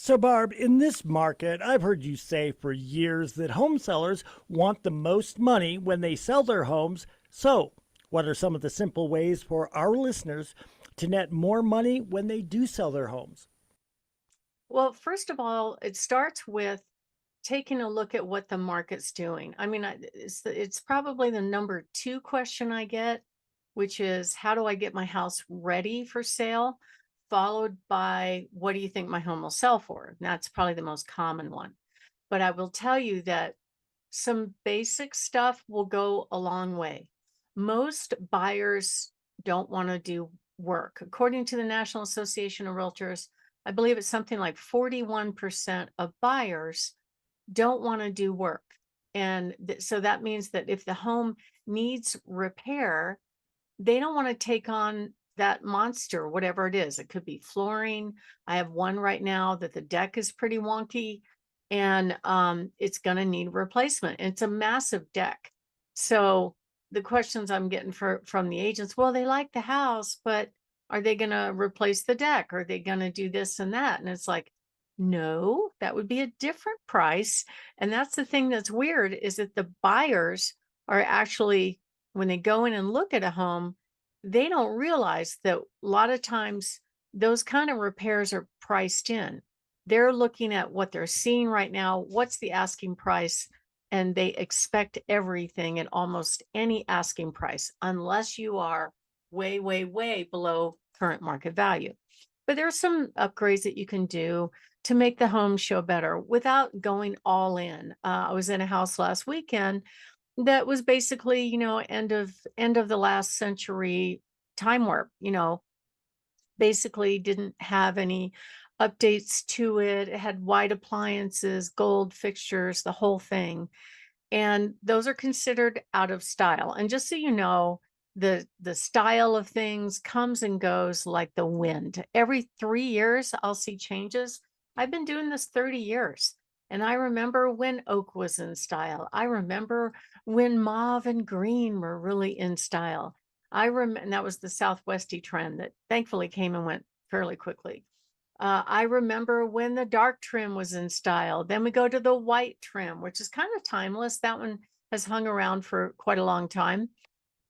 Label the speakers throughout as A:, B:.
A: So, Barb, in this market, I've heard you say for years that home sellers want the most money when they sell their homes. So, what are some of the simple ways for our listeners to net more money when they do sell their homes?
B: Well, first of all, it starts with taking a look at what the market's doing. I mean, it's probably the number two question I get, which is how do I get my house ready for sale? Followed by what do you think my home will sell for? And that's probably the most common one. But I will tell you that some basic stuff will go a long way. Most buyers don't want to do work. According to the National Association of Realtors, I believe it's something like 41% of buyers don't want to do work. And so that means that if the home needs repair, they don't want to take on that monster, whatever it is. It could be flooring. I have one right now that the deck is pretty wonky and it's going to need replacement. It's a massive deck. So the questions I'm getting from the agents, well, they like the house, but are they going to replace the deck? Are they going to do this and that? And it's like, no, that would be a different price. And that's the thing that's weird is that the buyers are actually, when they go in and look at a home, they don't realize that a lot of times those kind of repairs are priced in. They're looking at what they're seeing right now, what's the asking price, and they expect everything at almost any asking price, unless you are way, way, way below current market value. But there are some upgrades that you can do to make the home show better without going all in. I was in a house last weekend that was basically, end of the last century time warp, basically didn't have any updates to it. It had white appliances, gold fixtures, the whole thing. And those are considered out of style. And just so you know, the style of things comes and goes like the wind. Every 3 years I'll see changes. I've been doing this 30 years. And I remember when oak was in style. I remember when mauve and green were really in style. And that was the Southwesty trend that thankfully came and went fairly quickly. I remember when the dark trim was in style. Then we go to the white trim, which is kind of timeless. That one has hung around for quite a long time.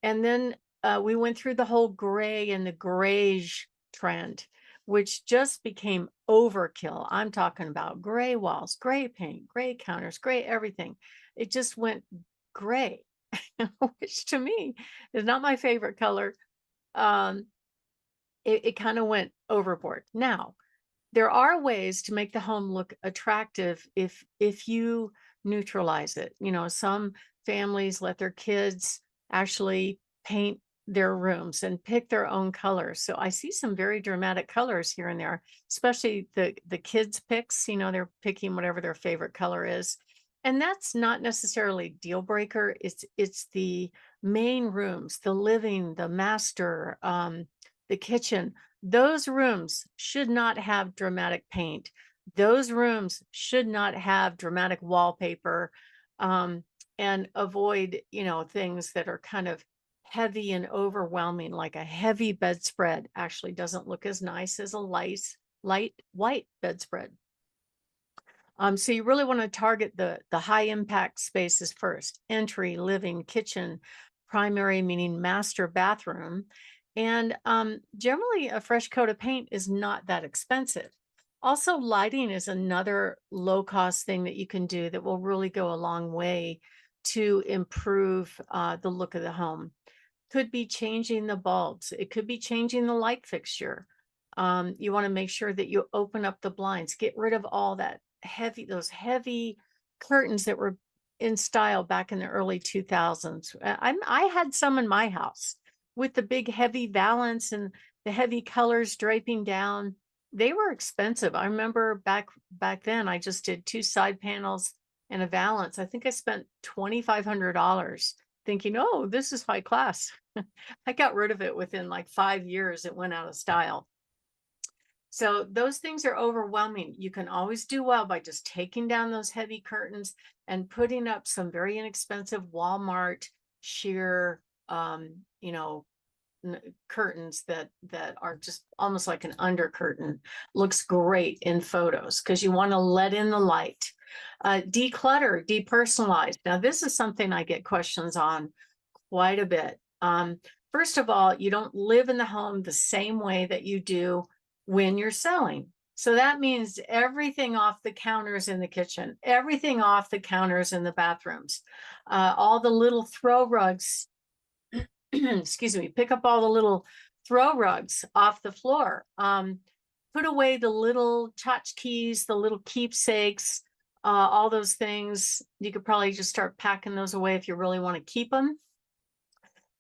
B: And then we went through the whole gray and the grayish trend, which just became overkill. I'm talking about gray walls, gray paint, gray counters, gray everything. It just went gray, which to me is not my favorite color. Um, it kind of went overboard. Now, there are ways to make the home look attractive if you neutralize it. Some families let their kids actually paint their rooms and pick their own colors. So I see some very dramatic colors here and there, especially the kids picks, they're picking whatever their favorite color is. And that's not necessarily deal breaker. It's the main rooms, the living, the master, the kitchen. Those rooms should not have dramatic paint. Those rooms should not have dramatic wallpaper, and avoid, things that are kind of heavy and overwhelming, like a heavy bedspread actually doesn't look as nice as a light white bedspread. So you really want to target the high impact spaces first: entry, living, kitchen, primary meaning master bathroom. And generally, a fresh coat of paint is not that expensive. Also, lighting is another low cost thing that you can do that will really go a long way to improve the look of the home. Could be changing the bulbs, it could be changing the light fixture. You want to make sure that you open up the blinds, get rid of all those heavy curtains that were in style back in the early 2000s. I had some in my house with the big heavy valance and the heavy colors draping down. They were expensive. I remember back then I just did two side panels and a valance. I think I spent $2,500 thinking, oh, this is high class. I got rid of it within like 5 years. It went out of style. So those things are overwhelming. You can always do well by just taking down those heavy curtains and putting up some very inexpensive Walmart sheer, curtains that are just almost like an under curtain. Looks great in photos because you want to let in the light. Declutter, depersonalize. Now, this is something I get questions on quite a bit. First of all, you don't live in the home the same way that you do when you're selling. So that means everything off the counters in the kitchen, everything off the counters in the bathrooms, all the little throw rugs, excuse me, pick up all the little throw rugs off the floor. Put away the little tchotchkes, the little keepsakes, all those things. You could probably just start packing those away if you really want to keep them.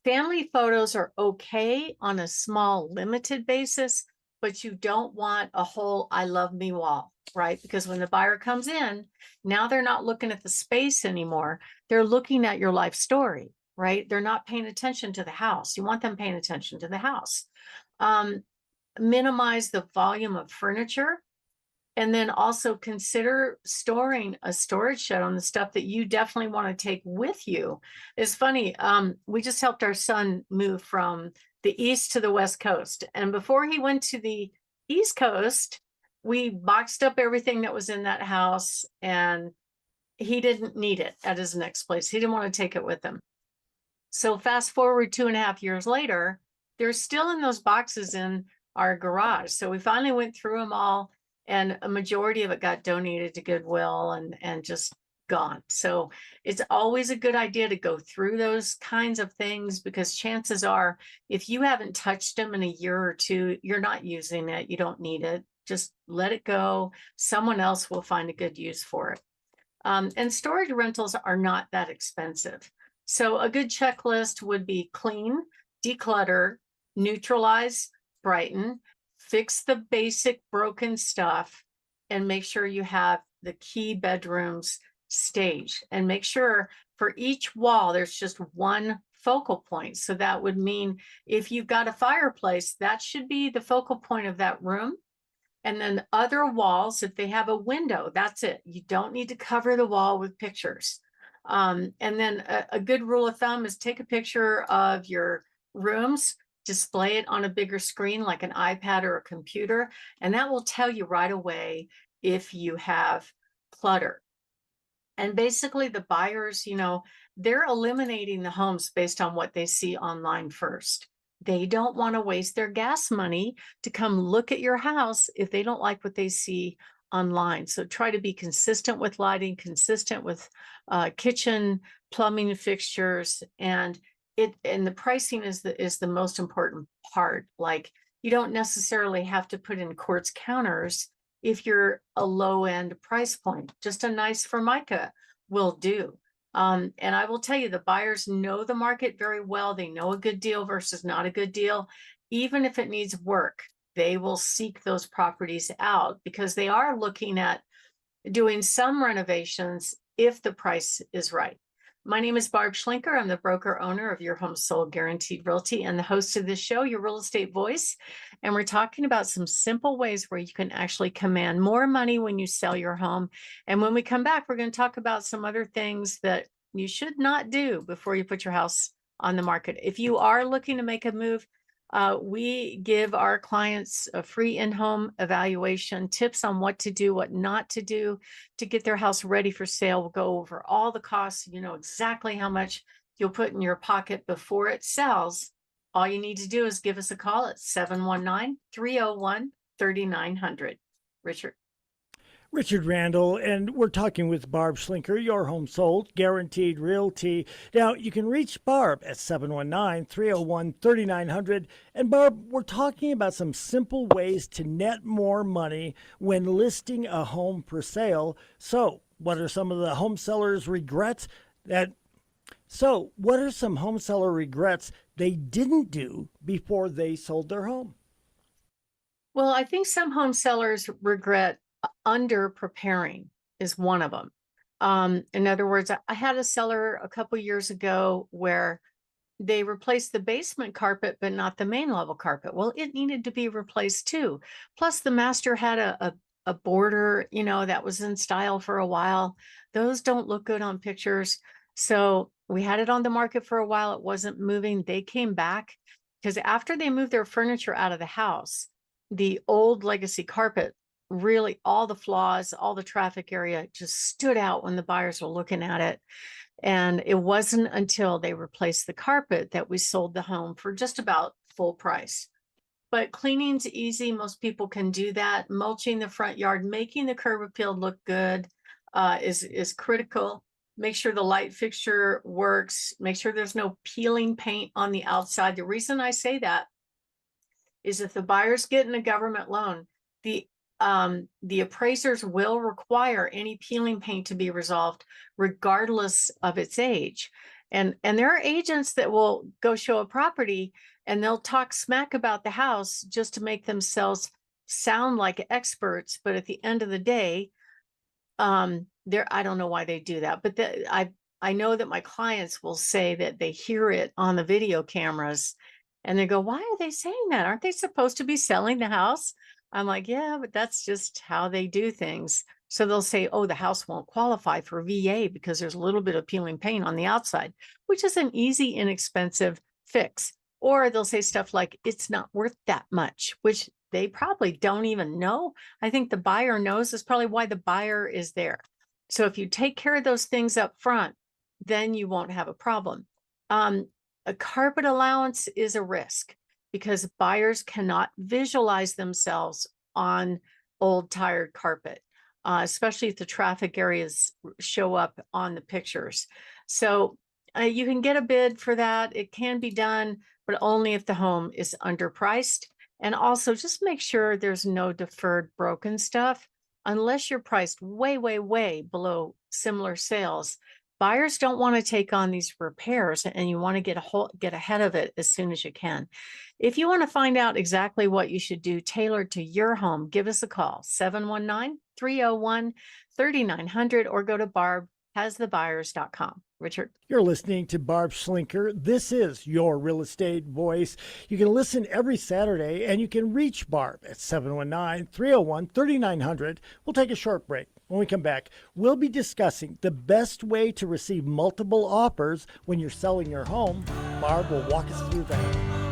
B: Family photos are okay on a small limited basis, but you don't want a whole I love me wall, right? Because when the buyer comes in, now they're not looking at the space anymore. They're looking at your life story, right? They're not paying attention to the house. You want them paying attention to the house. Minimize the volume of furniture. And then also consider storing a storage shed on the stuff that you definitely want to take with you. It's funny. We just helped our son move from the East to the West Coast. And before he went to the East Coast, we boxed up everything that was in that house, and he didn't need it at his next place. He didn't want to take it with him. So fast forward 2.5 years later, they're still in those boxes in our garage. So we finally went through them all, and a majority of it got donated to Goodwill and just gone. So it's always a good idea to go through those kinds of things, because chances are, if you haven't touched them in a year or two, you're not using it. You don't need it. Just let it go. Someone else will find a good use for it. And storage rentals are not that expensive. So a good checklist would be clean, declutter, neutralize, brighten, fix the basic broken stuff, and make sure you have the key bedrooms staged. And make sure for each wall, there's just one focal point. So that would mean if you've got a fireplace, that should be the focal point of that room. And then other walls, if they have a window, that's it. You don't need to cover the wall with pictures. And then a good rule of thumb is take a picture of your rooms, display it on a bigger screen like an iPad or a computer, and that will tell you right away if you have clutter. And basically the buyers, they're eliminating the homes based on what they see online first. They don't want to waste their gas money to come look at your house if they don't like what they see online. So try to be consistent with lighting, consistent with kitchen plumbing fixtures, and the pricing is the most important part. Like, you don't necessarily have to put in quartz counters if you're a low end price point. Just a nice Formica will do. And I will tell you, the buyers know the market very well. They know a good deal versus not a good deal. Even if it needs work, they will seek those properties out because they are looking at doing some renovations if the price is right. My name is Barb Schlinker. I'm the broker owner of Your Home Sold Guaranteed Realty and the host of this show, Your Real Estate Voice. And we're talking about some simple ways where you can actually command more money when you sell your home. And when we come back, we're going to talk about some other things that you should not do before you put your house on the market. If you are looking to make a move, we give our clients a free in-home evaluation, tips on what to do, what not to do to get their house ready for sale. We'll go over all the costs. You know exactly how much you'll put in your pocket before it sells. All you need to do is give us a call at 719-301-3900. Richard.
A: Richard Randall, and we're talking with Barb Schlinker, Your Home Sold, Guaranteed Realty. Now, you can reach Barb at 719-301-3900. And Barb, we're talking about some simple ways to net more money when listing a home for sale. So, what are some of the home sellers' regrets what are some home seller regrets they didn't do before they sold their home?
B: Well, I think some home sellers regret under preparing is one of them. In other words, I had a seller a couple years ago where they replaced the basement carpet, but not the main level carpet. Well, it needed to be replaced too. Plus, the master had a border, that was in style for a while. Those don't look good on pictures. So we had it on the market for a while. It wasn't moving. They came back because after they moved their furniture out of the house, the old legacy carpet, really all the flaws, all the traffic area just stood out when the buyers were looking at it. And it wasn't until they replaced the carpet that we sold the home for just about full price. But cleaning's easy. Most people can do that. Mulching the front yard, making the curb appeal look good is critical. Make sure the light fixture works. Make sure there's no peeling paint on the outside. The reason I say that is if the buyer's getting a government loan, the appraisers will require any peeling paint to be resolved regardless of its age. And there are agents that will go show a property and they'll talk smack about the house just to make themselves sound like experts. But at the end of the day, I don't know why they do that, but I know that my clients will say that they hear it on the video cameras and they go, why are they saying that? Aren't they supposed to be selling the house? I'm like, yeah, but that's just how they do things. So they'll say, oh, the house won't qualify for VA because there's a little bit of peeling paint on the outside, which is an easy, inexpensive fix. Or they'll say stuff like, it's not worth that much, which they probably don't even know. I think the buyer knows. That's probably why the buyer is there. So if you take care of those things up front, then you won't have a problem. A carpet allowance is a risk because buyers cannot visualize themselves on old tired carpet, especially if the traffic areas show up on the pictures. So you can get a bid for that. It can be done, but only if the home is underpriced. And also just make sure there's no deferred broken stuff. Unless you're priced way, way, way below similar sales, buyers don't want to take on these repairs, and you want to get ahead of it as soon as you can. If you want to find out exactly what you should do tailored to your home, give us a call, 719-301-3900, or go to barbhasthebuyers.com. Richard.
A: You're listening to Barb Schlinker. This is your real estate voice. You can listen every Saturday, and you can reach Barb at 719-301-3900. We'll take a short break. When we come back, we'll be discussing the best way to receive multiple offers when you're selling your home. Barb will walk us through that.